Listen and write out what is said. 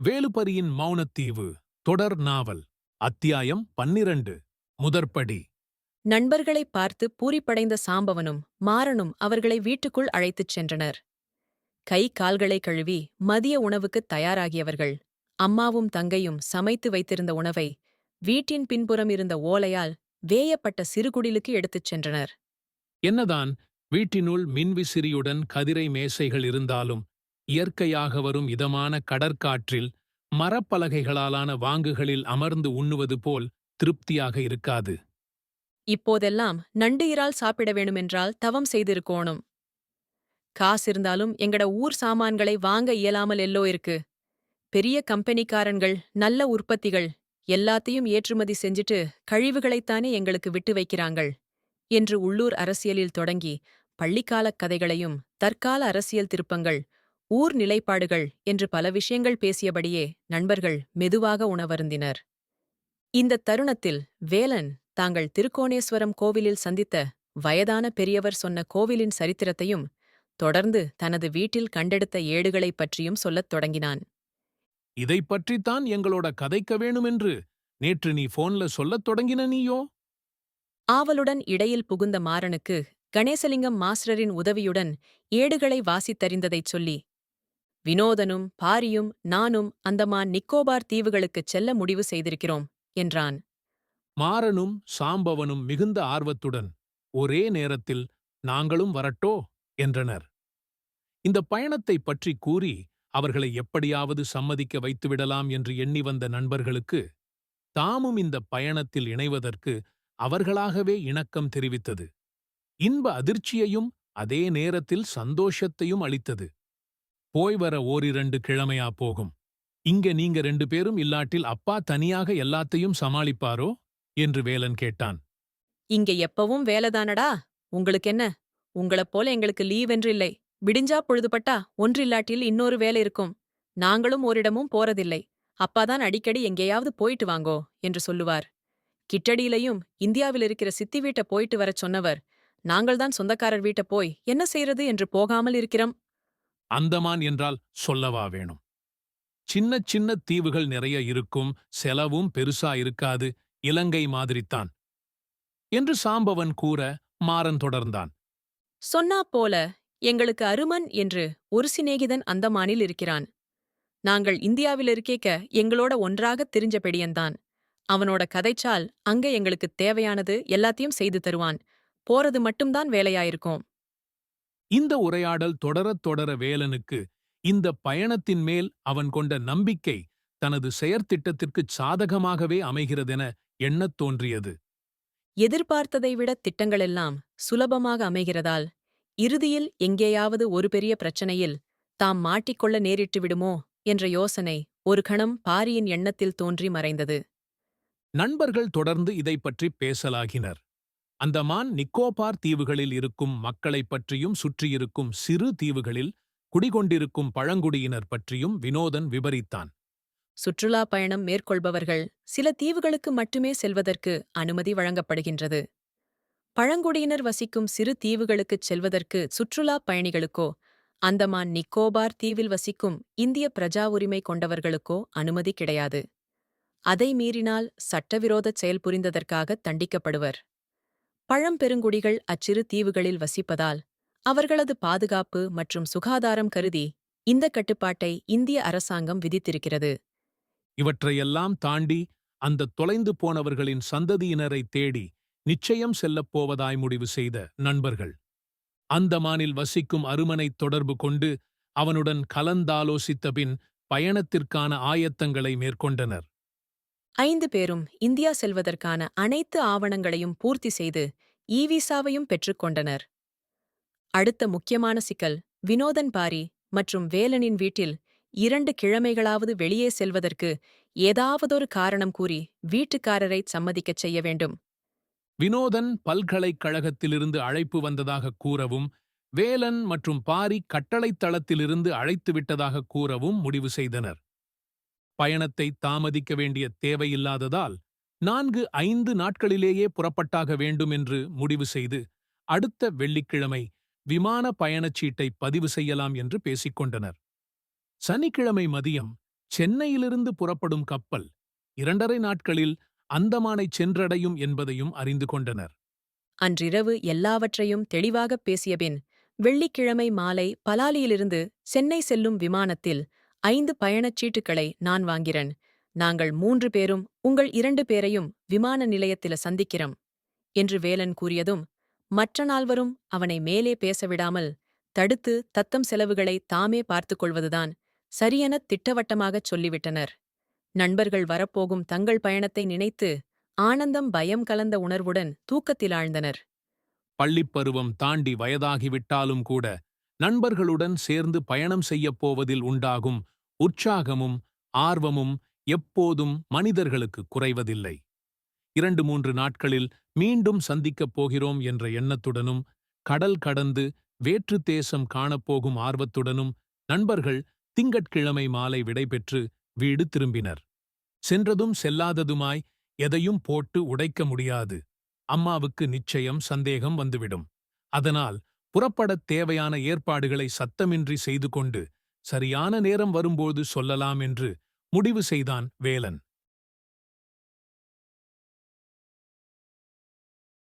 வேலுப்பரியின் மௌனத்தீவு தொடர் நாவல் அத்தியாயம் 12 முதற்படி. நண்பர்களைப் பார்த்து பூரிப்படைந்த சாம்பவனும் மாறனும் அவர்களை வீட்டுக்குள் அழைத்துச் சென்றனர். கை கால்களை கழுவி மதிய உணவுக்குத் தயாராகியவர்கள் அம்மாவும் தங்கையும் சமைத்து வைத்திருந்த உணவை வீட்டின் பின்புறம் இருந்த ஓலையால் வேயப்பட்ட சிறுகுடிலுக்கு எடுத்துச் சென்றனர். என்னதான் வீட்டினுள் மின்விசிறியுடன் கதிரை மேசைகள் இருந்தாலும் இயற்கையாக வரும் இதமான கடற்காற்றில் மரப்பலகைகளாலான வாங்குகளில் அமர்ந்து உண்ணுவது போல் திருப்தியாக இருக்காது. இப்போதெல்லாம் நண்டு இறால் சாப்பிட வேணுமென்றால் தவம் செய்திருக்கோணும். காசிருந்தாலும் எங்கட ஊர் சாமான்களை வாங்க இயலாமல் எல்லோ இருக்கு. பெரிய கம்பெனிக்காரன்கள் நல்ல உற்பத்திகள் எல்லாத்தையும் ஏற்றுமதி செஞ்சுட்டு கழிவுகளைத்தானே எங்களுக்கு விட்டு வைக்கிறாங்கள் என்று உள்ளூர் அரசியலில் தொடங்கி பள்ளிக்காலக் கதைகளையும் தற்கால அரசியல் திருப்பங்கள் ஊர் நிலைப்பாடுகள் என்று பல விஷயங்கள் பேசியபடியே நண்பர்கள் மெதுவாக உணவருந்தினர். இந்தத் தருணத்தில் வேலன் தாங்கள் திருக்கோணேஸ்வரம் கோவிலில் சந்தித்த வயதான பெரியவர் சொன்ன கோவிலின் சரித்திரத்தையும் தொடர்ந்து தனது வீட்டில் கண்டெடுத்த ஏடுகளைப் பற்றியும் சொல்லத் தொடங்கினான். இதைப் பற்றித்தான் எங்களோட கதைக்க வேணுமென்று நேற்று நீ போன்ல சொல்லத் தொடங்கின நீயோ? ஆவலுடன் இடையில் புகுந்த மாறனுக்கு கணேசலிங்கம் மாஸ்டரின் உதவியுடன் ஏடுகளை வாசித்தறிந்ததைச் சொல்லி, வினோதனும் பாரியும் நானும் அந்தமான் நிக்கோபார் தீவுகளுக்குச் செல்ல முடிவு செய்திருக்கிறோம் என்றான். மாறனும் சாம்பவனும் மிகுந்த ஆர்வத்துடன் ஒரே நேரத்தில் நாங்களும் வரட்டோ என்றனர். இந்த பயணத்தைப் பற்றி கூறி அவர்களை எப்படியாவது சம்மதிக்க வைத்துவிடலாம் என்று எண்ணி வந்த நண்பர்களுக்கு தாமும் இந்த பயணத்தில் இணைவதற்கு அவர்களாகவே இணக்கம் தெரிவித்தது இன்ப அதிர்ச்சியையும் அதே நேரத்தில் சந்தோஷத்தையும் அளித்தது. போய் வர ஓரிரண்டு கிழமையா போகும். இங்க நீங்க 2 பேரும் இல்லாட்டில் அப்பா தனியாக எல்லாத்தையும் சமாளிப்பாரோ என்று வேலன் கேட்டான். இங்க எப்பவும் வேலைதானடா, உங்களுக்கென்ன? உங்களப் போல எங்களுக்கு லீவ் என்றில்லை. விடிஞ்சா பொழுதுபட்டா ஒன்றில்லாட்டில் இன்னொரு வேலை இருக்கும். நாங்களும் ஓரிடமும் போறதில்லை. அப்பாதான் அடிக்கடி எங்கேயாவது போயிட்டு வாங்கோ என்று சொல்லுவார். கிட்டடியிலையும் இந்தியாவில் இருக்கிற சித்தி வீட்ட போயிட்டு வரச் சொன்னவர், நாங்கள்தான் சொந்தக்காரர் வீட்ட போய் என்ன செய்யறது என்று போகாமல் இருக்கிறோம். அந்தமான் என்றால் சொல்லவா வேணும். சின்ன சின்ன தீவுகள் நிறைய இருக்கும், செலவும் பெருசா இருக்காது, இலங்கை மாதிரித்தான் என்று சாம்பவன் கூற மாறன் தொடர்ந்தான். சொன்னா போல எங்களுக்கு அருமன் என்று ஒரு சிநேகிதன் அந்தமானில் இருக்கிறான். நாங்கள் இந்தியாவில் இருக்கேக்க எங்களோட ஒன்றாகத் திரிஞ்ச பெடியன்தான். அவனோட கதைச்சால் அங்க எங்களுக்குத் தேவையானது எல்லாத்தையும் செய்து தருவான். போறது மட்டும்தான் வேலையாயிருக்கும். இந்த உரையாடல் தொடரத் தொடர வேலனுக்கு இந்த பயணத்தின் மேல் அவன் கொண்ட நம்பிக்கை தனது செயற்திட்டத்திற்குச் சாதகமாகவே அமைகிறதென எண்ணத் தோன்றியது. எதிர்பார்த்ததை விட திட்டங்களெல்லாம் சுலபமாக அமைகிறதால் இறுதியில் எங்கேயாவது ஒரு பெரிய பிரச்சனையில் தாம் மாட்டிக்கொள்ள நேரிட்டு விடுமோ என்ற யோசனை ஒரு கணம் பாரியின் எண்ணத்தில் தோன்றி மறைந்தது. நண்பர்கள் தொடர்ந்து இதைப் பற்றி பேசலாகினர். அந்தமான் நிக்கோபார் தீவுகளில் இருக்கும் மக்களைப் பற்றியும் சுற்றியிருக்கும் சிறு தீவுகளில் குடிகொண்டிருக்கும் பழங்குடியினர் பற்றியும் வினோதன் விவரித்தான். சுற்றுலா பயணம் மேற்கொள்பவர்கள் சில தீவுகளுக்கு மட்டுமே செல்வதற்கு அனுமதி வழங்கப்படுகின்றது. பழங்குடியினர் வசிக்கும் சிறு தீவுகளுக்குச் செல்வதற்கு சுற்றுலாப் பயணிகளுக்கோ அந்தமான் நிக்கோபார் தீவில் வசிக்கும் இந்திய பிரஜா உரிமை கொண்டவர்களுக்கோ அனுமதி கிடையாது. அதை மீறினால் சட்டவிரோதச் செயல் புரிந்ததற்காக தண்டிக்கப்படுவர். பழம்பெருங்குடிகள் அச்சிறு தீவுகளில் வசிப்பதால் அவர்களது பாதுகாப்பு மற்றும் சுகாதாரம் கருதி இந்த கட்டுப்பாட்டை இந்திய அரசாங்கம் விதித்திருக்கிறது. இவற்றையெல்லாம் தாண்டி அந்த தொலைந்து போனவர்களின் சந்ததியினரை தேடி நிச்சயம் செல்லப் போவதாய் முடிவு செய்த நண்பர்கள் அந்தமானில் வசிக்கும் அருமனைத் தொடர்பு கொண்டு அவனுடன் கலந்தாலோசித்தபின் பயணத்திற்கான ஆயத்தங்களை மேற்கொண்டனர். 5 பேரும் இந்தியா செல்வதற்கான அனைத்து ஆவணங்களையும் பூர்த்தி செய்து ஈவிசாவையும் பெற்றுக்கொண்டனர். அடுத்த முக்கியமான சிக்கல் வினோதன் பாரி மற்றும் வேலனின் வீட்டில் 2 கிழமைகளாவது வெளியே செல்வதற்கு ஏதாவதொரு காரணம் கூறி வீட்டுக்காரரைச் சம்மதிக்கச் செய்ய வேண்டும். வினோதன் பல்கலைக்கழகத்திலிருந்து அழைப்பு வந்ததாகக் கூறவும் வேலன் மற்றும் பாரி கட்டளைத் தளத்திலிருந்து அழைத்துவிட்டதாகக் கூறவும் முடிவு செய்தனர். பயணத்தை தாமதிக்க வேண்டிய தேவையில்லாததால் 4-5 நாட்களிலேயே புறப்பட்டாக வேண்டும் என்று முடிவு செய்து அடுத்த வெள்ளிக்கிழமை விமான பயணச்சீட்டை பதிவு செய்யலாம் என்று பேசிக்கொண்டனர். சனிக்கிழமை மதியம் சென்னையிலிருந்து புறப்படும் கப்பல் 2½ நாட்களில் அந்தமானைச் சென்றடையும் என்பதையும் அறிந்து கொண்டனர். அன்றிரவு எல்லாவற்றையும் தெளிவாகப் பேசியபின் வெள்ளிக்கிழமை மாலை பலாலியிலிருந்து சென்னை செல்லும் விமானத்தில் 5 பயணச் சீட்டுக்களை நான் வாங்கிறேன். நாங்கள் 3 பேரும் உங்கள் 2 பேரையும் விமான நிலையத்தில சந்திக்கிறோம் என்று வேலன் கூறியதும் மற்ற நால்வரும் அவனை மேலே பேசவிடாமல் தடுத்து தத்தம் செலவுகளை தாமே பார்த்துக் கொள்வதுதான் சரியெனத் திட்டவட்டமாகச் சொல்லிவிட்டனர். நண்பர்கள் வரப்போகும் தங்கள் பயணத்தை நினைத்து ஆனந்தம் பயம் கலந்த உணர்வுடன் தூக்கத்தில் ஆழ்ந்தனர். பள்ளிப்பருவம் தாண்டி வயதாகிவிட்டாலும் கூட நண்பர்களுடன் சேர்ந்து பயணம் செய்யப் போவதில் உண்டாகும் உற்சாகமும் ஆர்வமும் எப்போதும் மனிதர்களுக்கு குறைவதில்லை. 2-3 நாட்களில் மீண்டும் சந்திக்கப் போகிறோம் என்ற எண்ணத்துடனும் கடல் கடந்து வேற்று தேசம் காணப்போகும் ஆர்வத்துடனும் நண்பர்கள் திங்கட்கிழமை மாலை விடைபெற்று வீடு திரும்பினர். சென்றதும் செல்லாததுமாய் எதையும் போட்டு உடைக்க முடியாது. அம்மாவுக்கு நிச்சயம் சந்தேகம் வந்துவிடும். அதனால் புறப்படத் தேவையான ஏற்பாடுகளை சத்தமின்றி செய்து கொண்டு சரியான நேரம் வரும்போது சொல்லலாம் என்று முடிவு செய்தான் வேலன்.